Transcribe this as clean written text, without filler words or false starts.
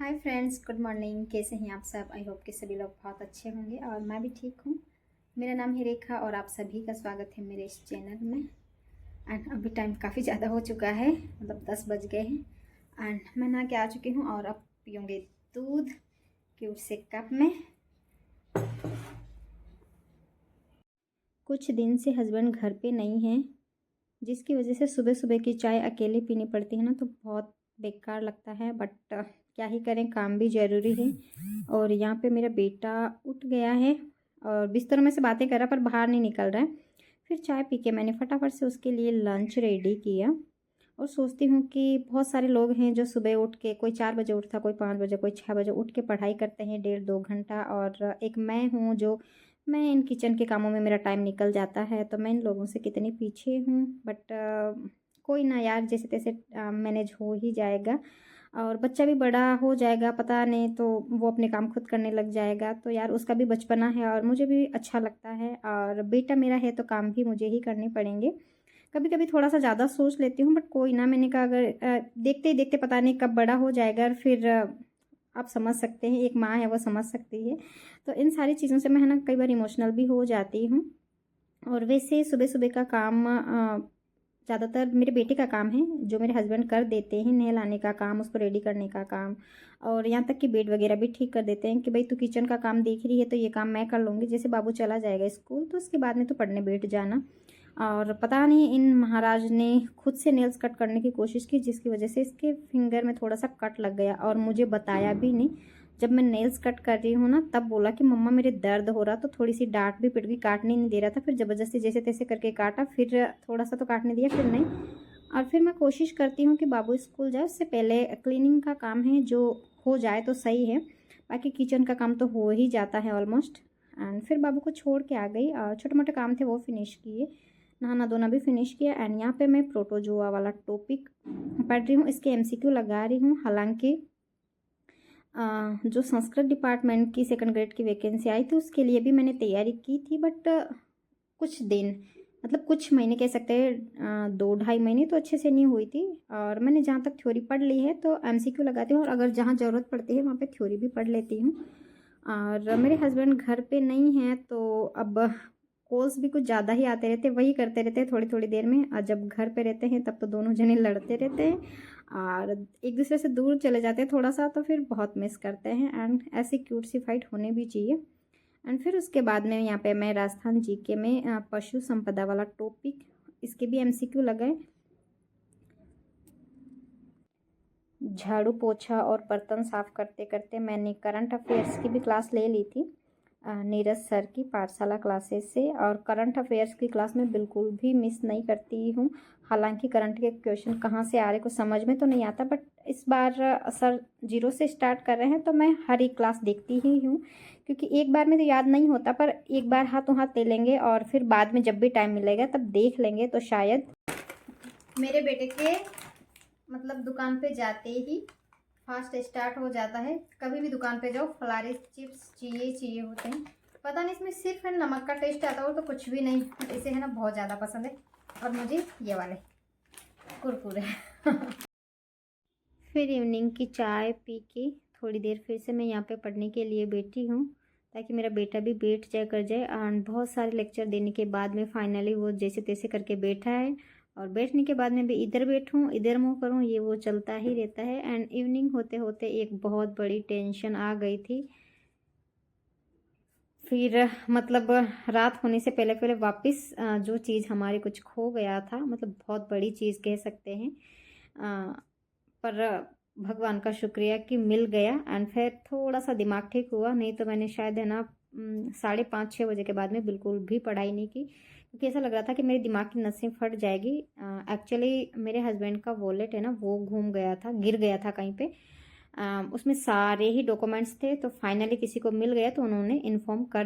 Hi friends, good morning. कैसे हैं आप सब? आई होप कि सभी लोग बहुत अच्छे होंगे और मैं भी ठीक हूँ। मेरा नाम है रेखा और आप सभी का स्वागत है मेरे इस चैनल में। एंड अभी टाइम काफ़ी ज़्यादा हो चुका है, मतलब 10 बज गए हैं एंड मैं नहा के आ चुकी हूँ और अब पीऊँगी दूध क्यूट से कप में। कुछ दिन से हस्बैंड घर पे नहीं हैं, जिसकी वजह से सुबह सुबह की चाय अकेले पीनी पड़ती है ना, तो बहुत बेकार लगता है। बट क्या ही करें, काम भी ज़रूरी है। और यहाँ पे मेरा बेटा उठ गया है और बिस्तर में से बातें कर रहा पर बाहर नहीं निकल रहा है। फिर चाय पी के मैंने फटाफट से उसके लिए लंच रेडी किया और सोचती हूँ कि बहुत सारे लोग हैं जो सुबह उठ के, कोई 4 बजे उठता, कोई 5 बजे, कोई 6 बजे उठ के पढ़ाई करते हैं 1.5-2 घंटा। और एक मैं हूँ जो मैं इन किचन के कामों में मेरा टाइम निकल जाता है, तो मैं इन लोगों से कितनी पीछे हूँ। बट कोई ना यार, जैसे तैसे मैनेज हो ही जाएगा। और बच्चा भी बड़ा हो जाएगा, पता नहीं तो वो अपने काम खुद करने लग जाएगा, तो यार उसका भी बचपना है और मुझे भी अच्छा लगता है। और बेटा मेरा है तो काम भी मुझे ही करने पड़ेंगे। कभी कभी थोड़ा सा ज़्यादा सोच लेती हूँ, बट कोई ना, मैंने कहा अगर देखते ही देखते पता नहीं कब बड़ा हो जाएगा और फिर आप समझ सकते हैं, एक माँ है वो समझ सकती है। तो इन सारी चीज़ों से मैं है ना कई बार इमोशनल भी हो जाती हूँ। और वैसे सुबह सुबह का काम ज़्यादातर मेरे बेटे का काम है, जो मेरे हस्बैंड कर देते हैं। नहलाने का काम, उसको रेडी करने का काम, और यहाँ तक कि बेड वगैरह भी ठीक कर देते हैं कि भाई तू किचन का काम देख रही है तो ये काम मैं कर लूँगी। जैसे बाबू चला जाएगा स्कूल तो उसके बाद में तो पढ़ने बैठ जाना। और पता नहीं इन महाराज ने खुद से नेल्स कट करने की कोशिश की, जिसकी वजह से इसके फिंगर में थोड़ा सा कट लग गया और मुझे बताया भी नहीं। जब मैं नेल्स कट कर रही हूँ ना, तब बोला कि मम्मा मेरे दर्द हो रहा, तो थोड़ी सी डांट भी पिट गई, काटने नहीं दे रहा था। फिर ज़बरदस्ती जैसे तैसे करके काटा, फिर थोड़ा सा तो काटने दिया, फिर नहीं। और फिर मैं कोशिश करती हूँ कि बाबू स्कूल जाए उससे पहले क्लीनिंग का काम है जो हो जाए तो सही है। बाकी किचन का काम तो हो ही जाता है ऑलमोस्ट। एंड फिर बाबू को छोड़ के आ गई और छोटे मोटे काम थे वो फिनिश किए, नहाना धोना भी फिनिश किया। एंड यहाँ पे मैं प्रोटोजोआ वाला टॉपिक पढ़ रही हूँ, इसके MCQ लगा रही हूँ। हालांकि जो संस्कृत डिपार्टमेंट की 2nd ग्रेड की वैकेंसी आई थी उसके लिए भी मैंने तैयारी की थी, बट कुछ दिन, मतलब कुछ महीने कह सकते हैं, 2-2.5 महीने तो अच्छे से नहीं हुई थी। और मैंने जहाँ तक थ्योरी पढ़ ली है तो MCQ लगाती हूँ, और अगर जहाँ ज़रूरत पड़ती है वहाँ पे थ्योरी भी पढ़ लेती हूँ। और मेरे हस्बैंड घर पे नहीं हैं तो अब कॉल्स भी कुछ ज़्यादा ही आते रहते, वही करते रहते हैं थोड़ी थोड़ी देर में। और जब घर पे रहते हैं तब तो दोनों जने लड़ते रहते हैं और एक दूसरे से दूर चले जाते हैं थोड़ा सा, तो फिर बहुत मिस करते हैं। एंड ऐसी क्यूट सी फाइट होनी भी चाहिए। एंड फिर उसके बाद में यहाँ पे मैं राजस्थान GK में पशु संपदा वाला टॉपिक, इसके भी MCQ लगाए। झाड़ू पोछा और बर्तन साफ करते करते मैंने करंट अफेयर्स की भी क्लास ले ली थी नीरज सर की पाठशाला क्लासेस से। और करंट अफेयर्स की क्लास में बिल्कुल भी मिस नहीं करती हूँ। हालांकि करंट के क्वेश्चन कहाँ से आ रहे कुछ समझ में तो नहीं आता, बट इस बार सर 0 से स्टार्ट कर रहे हैं तो मैं हर एक क्लास देखती ही हूँ, क्योंकि एक बार में तो याद नहीं होता, पर एक बार हाथों हाथ ले लेंगे और फिर बाद में जब भी टाइम मिलेगा तब देख लेंगे तो शायद। मेरे बेटे के मतलब दुकान पे जाते ही फास्ट स्टार्ट हो जाता है। कभी भी दुकान पे जाओ, फलारी चिप्स चाहिए होते हैं। पता नहीं इसमें सिर्फ है नमक का टेस्ट आता हो तो कुछ भी नहीं, इसे है ना बहुत ज़्यादा पसंद है। और मुझे ये वाले कुरकुरे फिर इवनिंग की चाय पी के थोड़ी देर फिर से मैं यहाँ पे पढ़ने के लिए बैठी हूँ, ताकि मेरा बेटा भी बैठ जाए कर जाए। और बहुत सारे लेक्चर देने के बाद में फाइनली वो जैसे तैसे करके बैठा है। और बैठने के बाद में भी इधर बैठूँ इधर मुँह करूँ, ये वो चलता ही रहता है। एंड इवनिंग होते होते एक बहुत बड़ी टेंशन आ गई थी। फिर मतलब रात होने से पहले पहले वापस जो चीज़ हमारी कुछ खो गया था, मतलब बहुत बड़ी चीज़ कह सकते हैं, पर भगवान का शुक्रिया कि मिल गया। एंड फिर थोड़ा सा दिमाग ठीक हुआ, नहीं तो मैंने शायद है ना 5:30-6 बजे के बाद में बिल्कुल भी पढ़ाई नहीं की, क्योंकि ऐसा लग रहा था कि मेरे दिमाग की नसें फट जाएगी। एक्चुअली मेरे हस्बैंड का वॉलेट है ना वो घूम गया था, गिर गया था कहीं पे। उसमें सारे ही डॉक्यूमेंट्स थे, तो फाइनली किसी को मिल गया तो उन्होंने इन्फॉर्म कर